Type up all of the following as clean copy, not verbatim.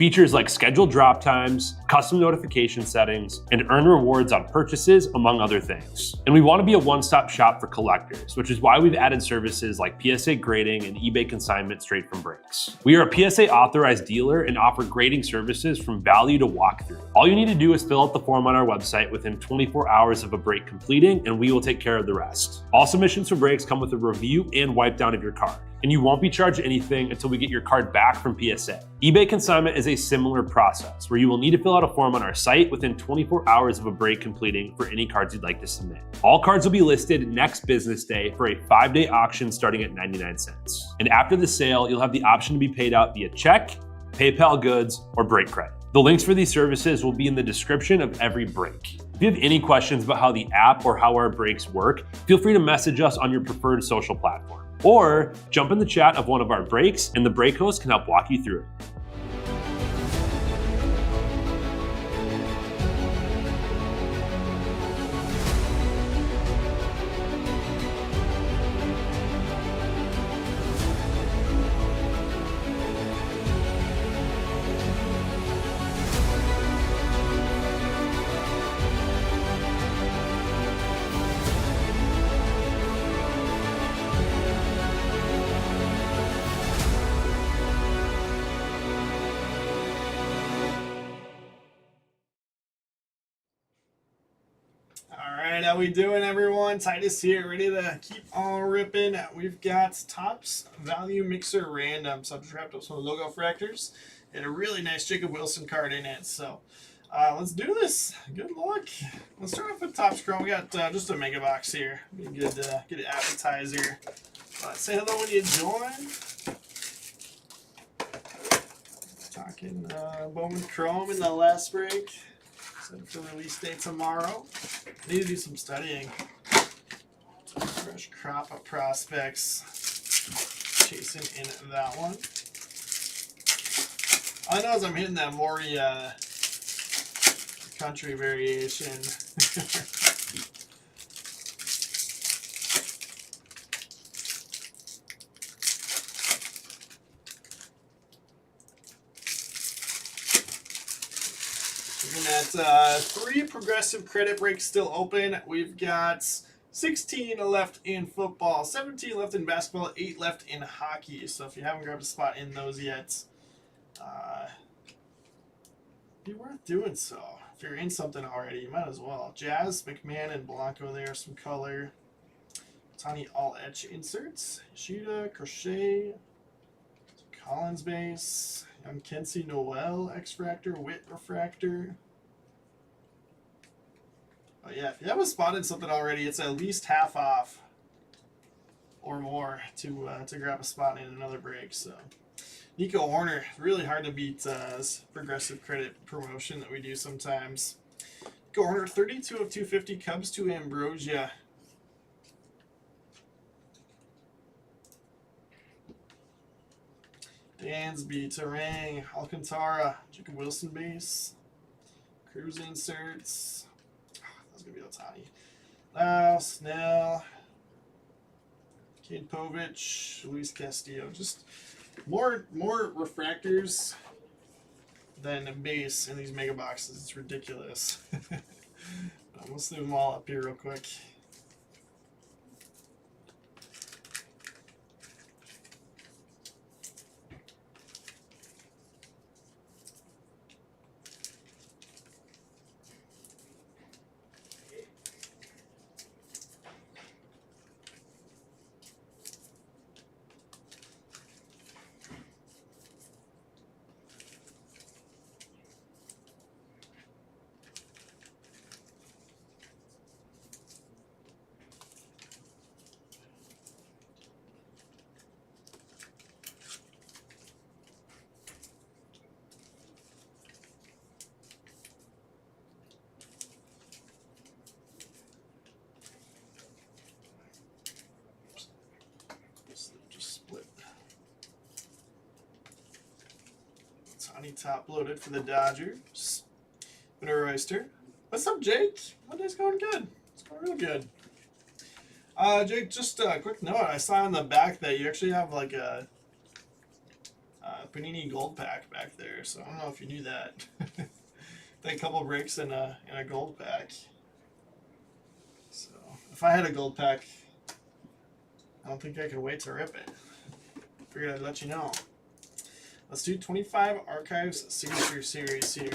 Features like scheduled drop times, custom notification settings, and earn rewards on purchases, among other things. And we want to be a one-stop shop for collectors, which is why we've added services like PSA grading and eBay consignment straight from Brakes. We are a PSA authorized dealer and offer grading services from value to walkthrough. All you need to do is fill out the form on our website within 24 hours of a break completing, and we will take care of the rest. All submissions for Brakes come with a review and wipe down of your card, and you won't be charged anything until we get your card back from PSA. eBay consignment is a similar process where you will need to fill out a form on our site within 24 hours of a break completing for any cards you'd like to submit. All cards will be listed next business day for a 5-day auction starting at 99 cents. And after the sale, you'll have the option to be paid out via check, PayPal goods, or break credit. The links for these services will be in the description of every break. If you have any questions about how the app or how our breaks work, feel free to message us on your preferred social platform. Or jump in the chat of one of our breaks and the break host can help walk you through it. How we doing, everyone? Titus here, ready to keep on ripping. We've got Topps Value Mixer Random. So I've just wrapped up some logo fractors and a really nice Jacob Wilson card in it. So let's do this. Good luck. Let's start off with Topps Chrome. We got just a mega box here. Be a good appetizer. Say hello when you join. Talking Bowman Chrome in the last break. For release day tomorrow. Need to do some studying. Fresh crop of prospects. Chasing in that one. All I know is I'm hitting that Maury country variation. At 3 progressive credit breaks still open. We've got 16 left in football, 17 left in basketball, 8 left in hockey. So if you haven't grabbed a spot in those yet, be worth doing so. If you're in something already, you might as well. Jazz, McMahon, and Blanco there, some color. Tiny all etch inserts. Ishida, Crochet, Collins base, Young Kensey Noel, X-Fractor, Witt Refractor. Oh yeah, if you haven't spotted something already, it's at least half off or more to grab a spot in another break. So Nico Horner, really hard to beat this progressive credit promotion that we do sometimes. Nico Horner, 32 of 250, Cubs to Ambrosia. Dansby, Terang, Alcantara, Jacob Wilson base, Cruz inserts. That's gonna be Otani. Lau, Snell, Cade Povich, Luis Castillo. Just more refractors than a base in these mega boxes. It's ridiculous. Let's leave them all up here real quick. Top loaded for the Dodgers. Winter Oyster. What's up, Jake? Monday's going good. It's going real good. Jake, just a quick note. I saw on the back that you actually have like a Panini Gold Pack back there, so I don't know if you knew that. A couple breaks in a gold pack. So if I had a gold pack, I don't think I could wait to rip it. Figured I'd let you know. Let's do 25 Archives Signature Series here.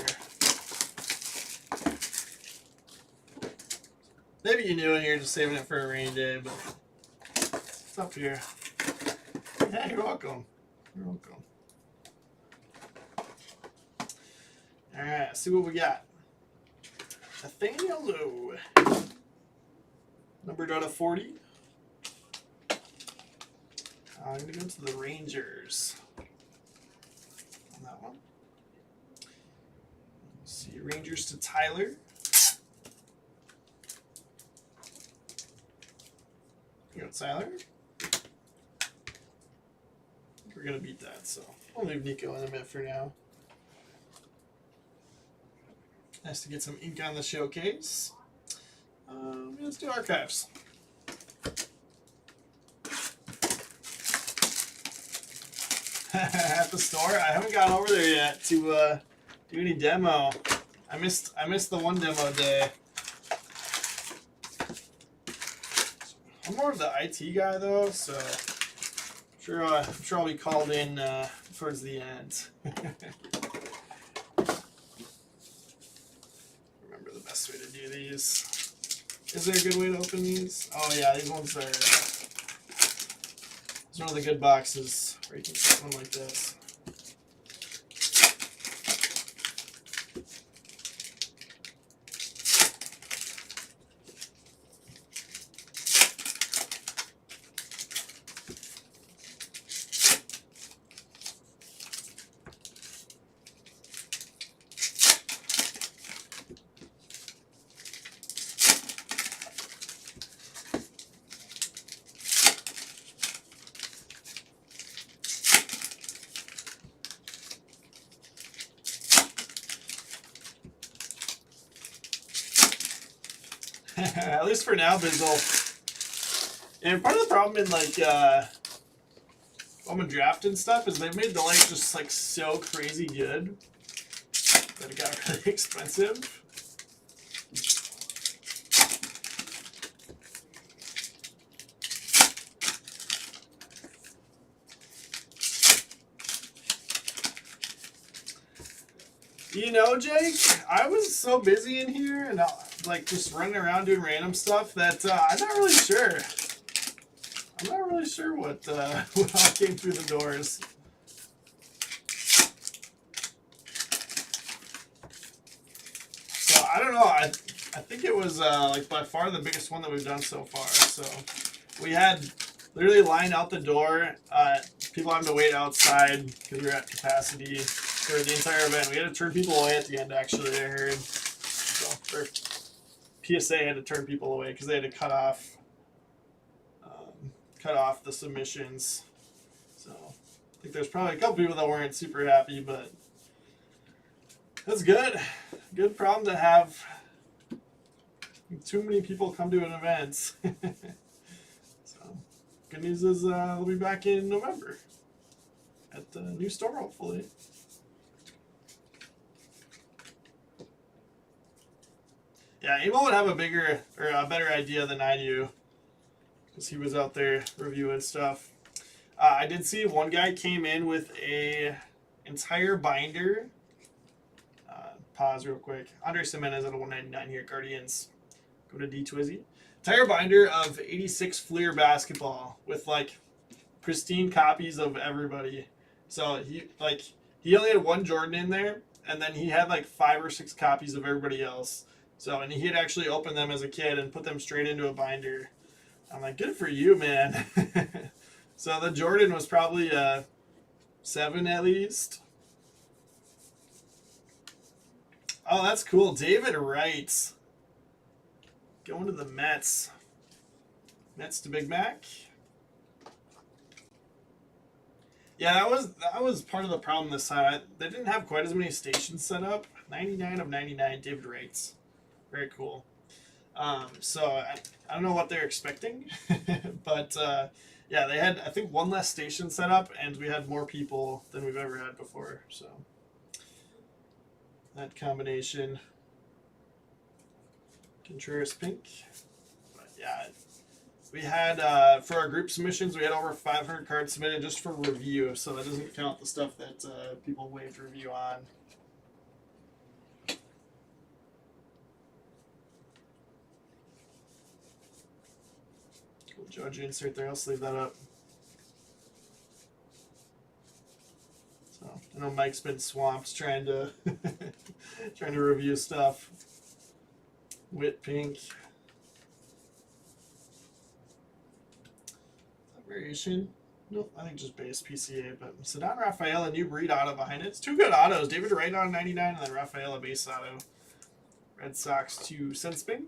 Maybe you knew it, you're just saving it for a rainy day, but it's up here. Yeah, you're welcome. You're welcome. Alright, let's see what we got. Nathaniel Lowe. Numbered out of 40. I'm going to go to the Rangers on that one. Let's see, Rangers to Tyler. You got Tyler. I think we're going to beat that, so I'll leave Nico in a minute for now. Nice to get some ink on the showcase. Let's do Archives. At the store, I haven't gotten over there yet to do any demo. I missed the one demo day. I'm more of the IT guy though, so I'm sure I'll be called in towards the end. Remember the best way to do these. Is there a good way to open these? Oh yeah, these ones are. It's one of the good boxes where you can get one like this. At least for now, Bizzle. And part of the problem in like Bowman Draft and stuff is they've made the light just like so crazy good that it got really expensive. You know, Jake, I was so busy in here and like just running around doing random stuff that I'm not really sure. I'm not really sure what all came through the doors. So I don't know. I think it was like by far the biggest one that we've done so far. So we had literally lined out the door. People having to wait outside because we were at capacity for the entire event. We had to turn people away at the end, actually, I heard. So, or PSA had to turn people away because they had to cut off the submissions. So I think there's probably a couple people that weren't super happy, but that's good. Good problem to have. Too many people come to an event. So good news is they'll be back in November at the new store, hopefully. Yeah, Emil would have a bigger or a better idea than I do because he was out there reviewing stuff. I did see one guy came in with a entire binder. Pause real quick. Andres Jimenez at a 199 here at Guardians. Go to D-Twizzy. Entire binder of 86 Fleer basketball with like pristine copies of everybody. So he only had one Jordan in there, and then he had like 5 or 6 copies of everybody else. So, and he had actually opened them as a kid and put them straight into a binder. I'm like, good for you, man. So the Jordan was probably 7 at least. Oh, that's cool. David Wright. Going to the Mets. Mets to Big Mac. Yeah, that was part of the problem this time. They didn't have quite as many stations set up. 99 of 99, David Wright. Very cool. So I don't know what they're expecting, but Yeah, they had, I think, one less station set up, and we had more people than we've ever had before. So that combination, Contreras pink. But yeah, we had for our group submissions, we had over 500 cards submitted just for review. So that doesn't count the stuff that people waived review on. Cool, Judge insert there. I'll sleeve that up. So I know Mike's been swamped trying to trying to review stuff. Wit pink. Variation. Nope, I think just base PCA, but Ceddanne Rafaela, new breed auto behind it. It's two good autos. David Wright on 99 and then Rafaela base auto. Red Sox to Senspin.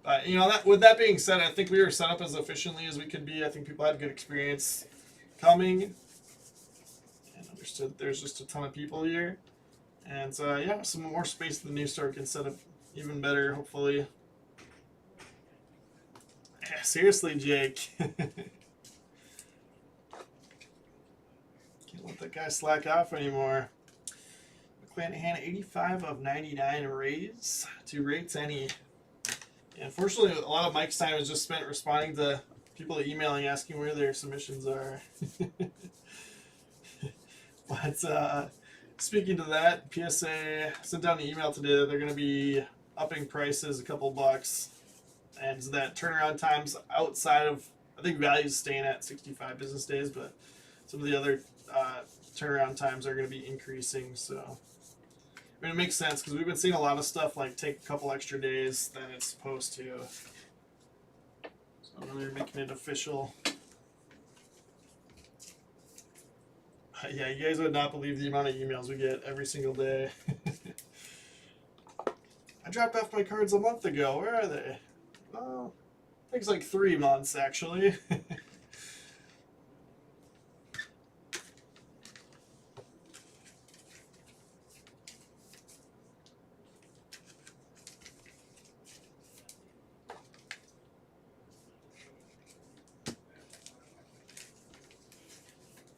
But you know, that with that being said, I think we were set up as efficiently as we could be. I think people had a good experience coming and understood there's just a ton of people here. And yeah, some more space in the new store can set up even better, hopefully. Yeah, seriously, Jake. Can't let that guy slack off anymore. McClanahan, 85 of 99 Rays. 2 rates, any. Yeah, unfortunately, a lot of Mike's time was just spent responding to people emailing asking where their submissions are. But speaking to that, PSA sent down an email today that they're going to be upping prices a couple bucks. And that turnaround times outside of, I think value's staying at 65 business days, but some of the other turnaround times are going to be increasing. So, I mean, it makes sense because we've been seeing a lot of stuff like take a couple extra days than it's supposed to. So they're making it official. Yeah, you guys would not believe the amount of emails we get every single day. I dropped off my cards a month ago. Where are they? Well, I think it's like 3 months, actually.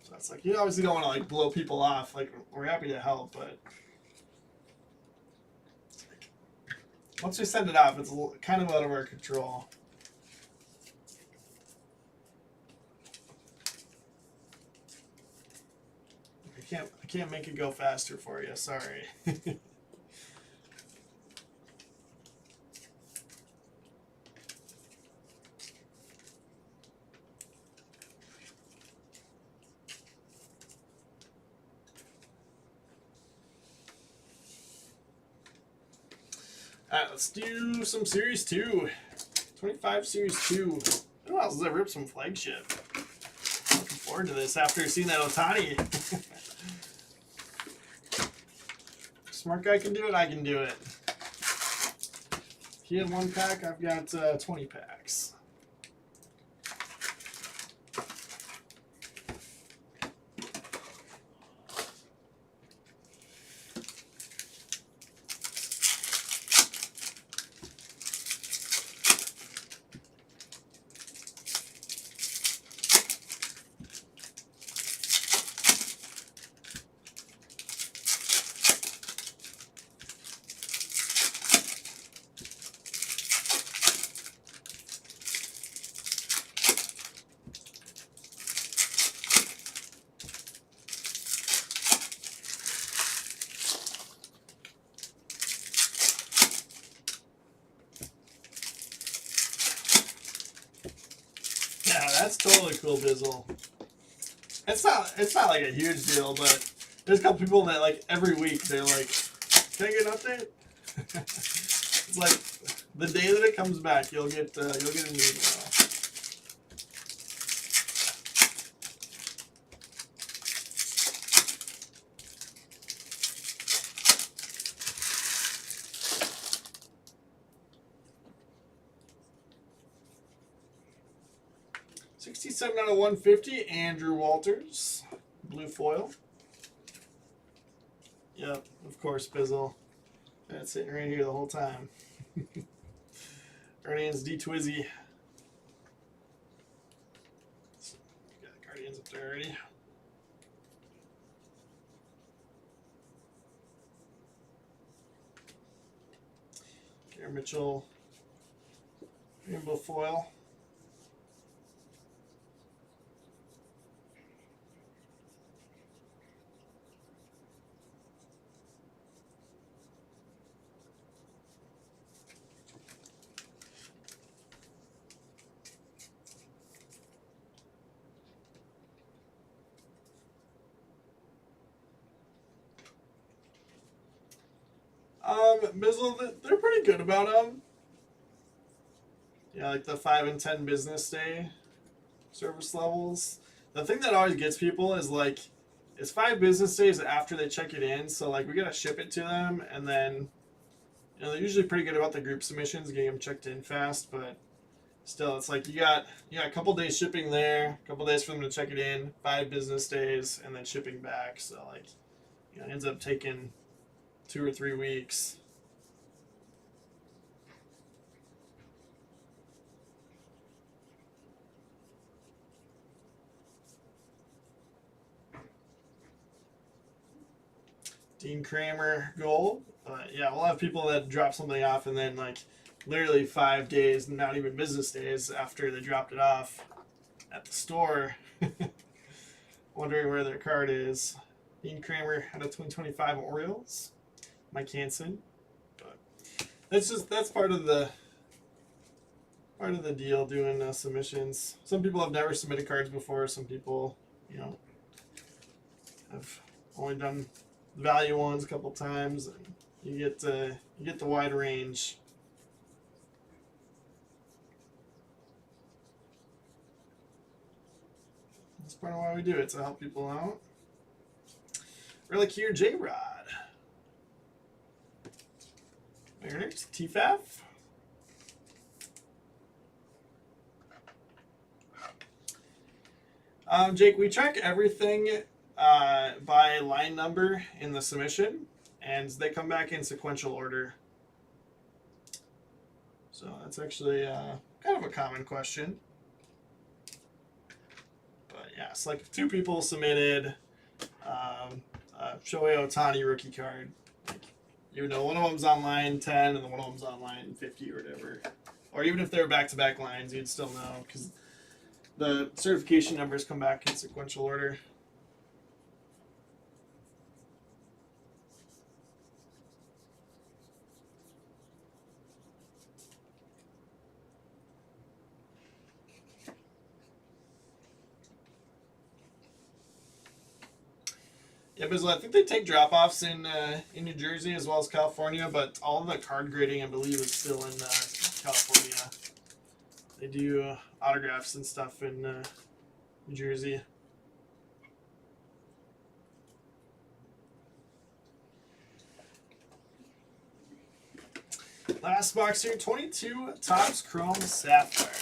So it's like, you obviously don't want to like blow people off. Like, we're happy to help, but once we send it off, it's kind of out of our control. I can't make it go faster for you. Sorry. Alright, let's do some Series 2. 25 Series 2. Who else has ever ripped some flagship? Looking forward to this after seeing that Ohtani. Smart guy can do it, I can do it. He had 1 pack, I've got 20 packs. Yeah, that's totally cool, Bizzle. It's not like a huge deal, but there's a couple people that like every week they're like, "Can I get an update?" It's like the day that it comes back, you'll get an email. $67 out of 150, Andrew Walters, blue foil. Yep, of course, Bizzle. That's sitting right here the whole time. Guardians D Twizzy. Got Guardians up there already. Gary Mitchell. Rainbow foil. Mizzle, they're pretty good about them. Yeah, like the 5 and 10 business day service levels. The thing that always gets people is like, it's 5 business days after they check it in, so like we gotta ship it to them, and then they're usually pretty good about the group submissions, getting them checked in fast, but still, it's like you got a couple days shipping there, a couple days for them to check it in, 5 business days, and then shipping back. So like, it ends up taking 2 or 3 weeks. Dean Kramer gold. Yeah, we'll have people that drop something off and then like literally 5 days, not even business days after they dropped it off at the store, wondering where their card is. Dean Kramer out of 2025 Orioles. Mike Hansen. But that's part of the deal doing submissions. Some people have never submitted cards before. Some people, have only done value ones a couple times, and you get the wide range. That's part of why we do it, to help people out. Relic here, J-Rod. Mariners, TFAF. Jake, we track everything by line number in the submission, and they come back in sequential order. So that's actually kind of a common question. But yeah, it's like if 2 people submitted Shohei Ohtani rookie card, like, one of them's on line 10 and then one of them's on line 50 or whatever. Or even if they're back-to-back lines, you'd still know because the certification numbers come back in sequential order. Yeah, Bizzle, I think they take drop-offs in New Jersey as well as California, but all of the card grading, I believe, is still in California. They do autographs and stuff in New Jersey. Last box here, 22 Topps Chrome Sapphire.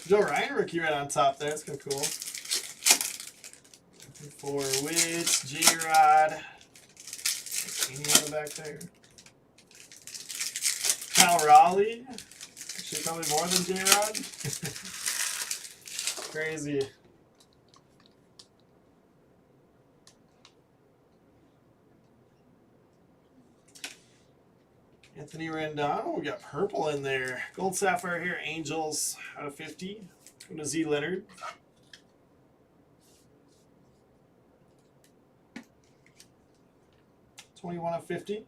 Joe Ryan rookie right on top there. That's kind of cool. For Witch, J-Rod. Any on the back there. Cal Raleigh. Actually, probably more than J-Rod. Crazy. Anthony Rendon. We got purple in there. Gold Sapphire here. Angels out of 50. Going to Z Leonard. $21 of 50.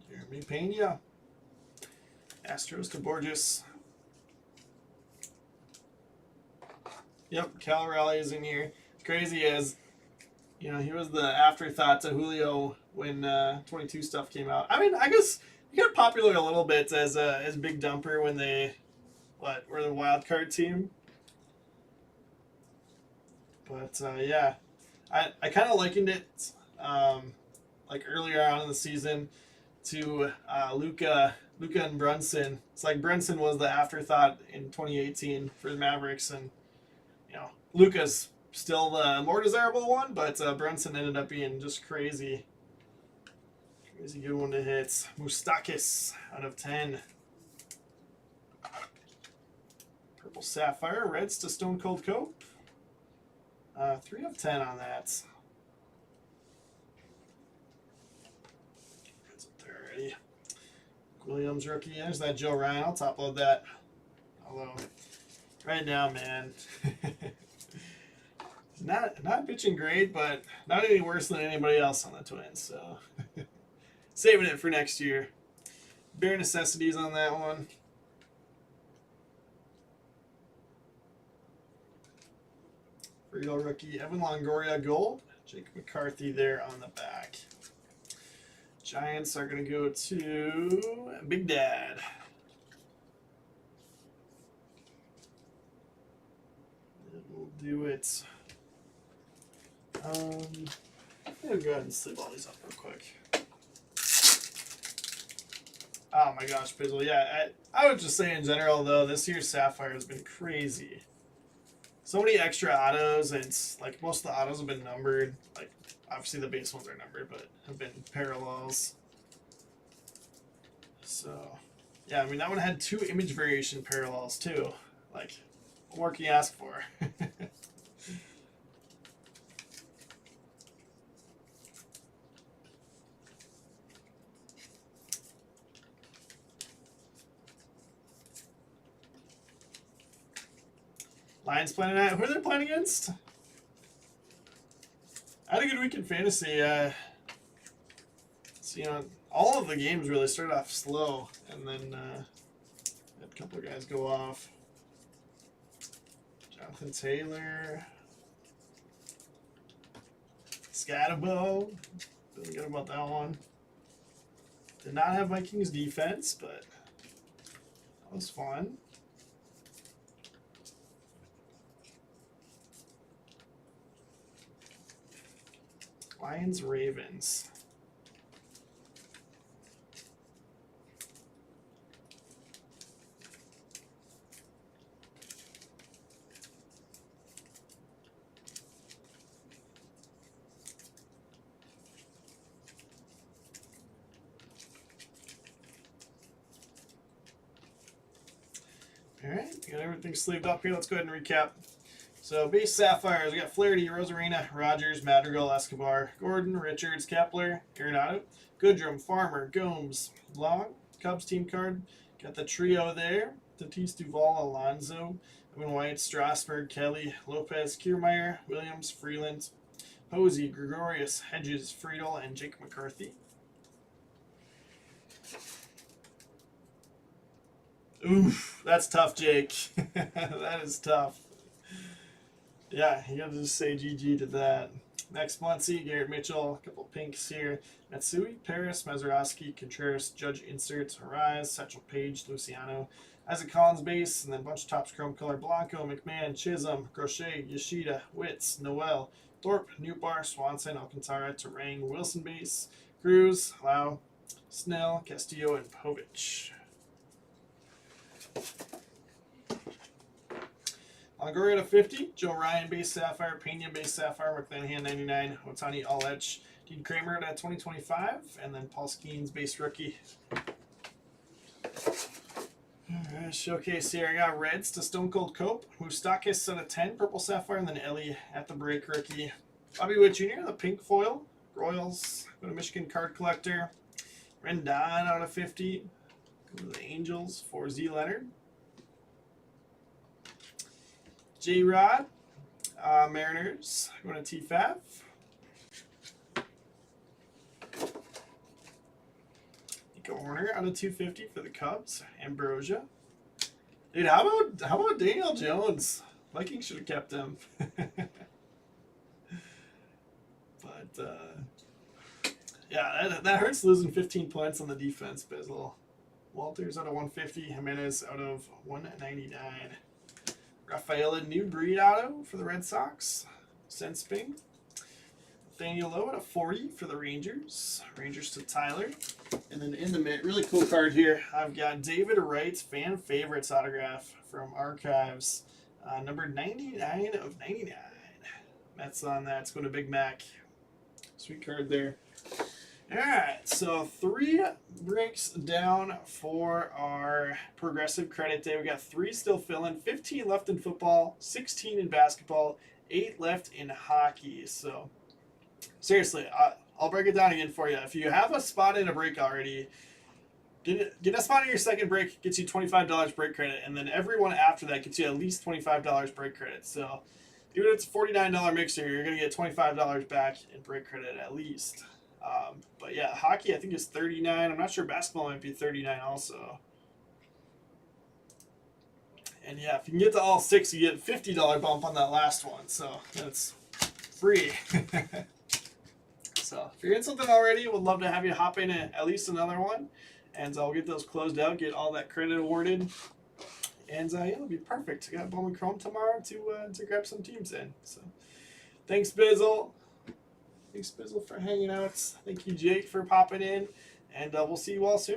Jeremy Pena. Astros to Borges. Yep, Cal Raleigh is in here. Crazy as, he was the afterthought to Julio when 22 stuff came out. I mean, I guess he got popular a little bit as Big Dumper when they were the wild card team. But yeah, I kind of likened it like earlier on in the season to Luka and Brunson. It's like Brunson was the afterthought in 2018 for the Mavericks, and Luka's still the more desirable one, but Brunson ended up being just crazy. Crazy good one to hit. Moustakis out of 10. Purple Sapphire, Reds to Stone Cold Cope. 3 of 10 on that. Reds up there already. Williams rookie. There's that Joe Ryan. I'll top load that. Although, right now, man, not pitching great, but not any worse than anybody else on the Twins. So, saving it for next year. Bare necessities on that one. Real rookie Evan Longoria gold. Jake McCarthy there on the back. Giants are going to go to Big Dad. And we'll do it. I'm going to go ahead and sleeve all these up real quick. Oh my gosh, Pizzle. Yeah, I would just say in general, though, this year's Sapphire has been crazy. So many extra autos, and it's like most of the autos have been numbered. Like, obviously the base ones are numbered, but have been parallels. So, yeah, I mean, that one had 2 image variation parallels, too. Like, what more can you ask for? Lions playing tonight. Who are they playing against? I had a good week in fantasy. So, all of the games really started off slow, and then had a couple of guys go off. Jonathan Taylor. Scatabo. Feeling good about that one. Did not have Vikings defense, but that was fun. Lions, Ravens. All right, got everything sleeved up here. Let's go ahead and recap. So base Sapphires, we got Flaherty, Rosarina, Rogers, Madrigal, Escobar, Gordon, Richards, Kepler, Arenado, Goodrum, Farmer, Gomes, Long, Cubs team card. Got the trio there. Tatis, Duvall, Alonso, Evan White, Strasburg, Kelly, Lopez, Kiermaier, Williams, Freeland, Posey, Gregorius, Hedges, Friedel, and Jake McCarthy. Oof, that's tough, Jake. That is tough. Yeah, you got to just say GG to that. Next, Muncie, Garrett Mitchell, a couple pinks here. Matsui, Paris, Mazeroski, Contreras, Judge Inserts, Arise, Satchel Page, Luciano, Isaac Collins base, and then a bunch of Topps Chrome Color, Blanco, McMahon, Chisholm, Crochet, Yoshida, Witz, Noel, Thorpe, Newbar, Swanson, Alcantara, Terang, Wilson base, Cruz, Lau, Snell, Castillo, and Povich. Longoria to 50, Joe Ryan base Sapphire, Pena base Sapphire, McClanahan 99, Otani All Etch, Dean Kramer at 2025, and then Paul Skeens base rookie. Alright, showcase here. I got Reds to Stone Cold Cope, Moustakis out of 10, Purple Sapphire, and then Ellie at the break rookie. Bobby Witt Jr., the pink foil, Royals, go to Michigan Card Collector, Rendon out of 50, go to the Angels for Z Leonard. J-Rod, Mariners, going to TFAF. Nico Horner out of 250 for the Cubs. Ambrosia. Dude, how about Daniel Jones? Vikings should have kept him. But yeah, Yeah, that hurts losing 15 points on the defense, Bizzle. Walters out of 150, Jimenez out of 199. Rafaela New Breed auto for the Red Sox. Sensping. Nathaniel Lowe at a 40 for the Rangers. Rangers to Tyler. And then in the mid, really cool card here. I've got David Wright's fan favorites autograph from Archives. Number 99 of 99. Mets on that. It's going to Big Mac. Sweet card there. Alright, so 3 breaks down for our progressive credit day. We got 3 still filling, 15 left in football, 16 in basketball, 8 left in hockey. So seriously, I'll break it down again for you. If you have a spot in a break already, get a spot in your second break, gets you $25 break credit, and then everyone after that gets you at least $25 break credit. So even if it's a $49 mixer, you're going to get $25 back in break credit at least. But yeah, hockey I think is 39. I'm not sure basketball might be 39 also. And yeah, if you can get to all 6, you get a $50 bump on that last one. So that's free. So if you're in something already, we'd love to have you hop in at least another one. And I'll get those closed out, get all that credit awarded. And yeah, it'll be perfect. I got Bowman Chrome tomorrow to grab some teams in. So thanks, Bizzle. Thanks, Bizzle, for hanging out. Thank you, Jake, for popping in. And we'll see you all soon.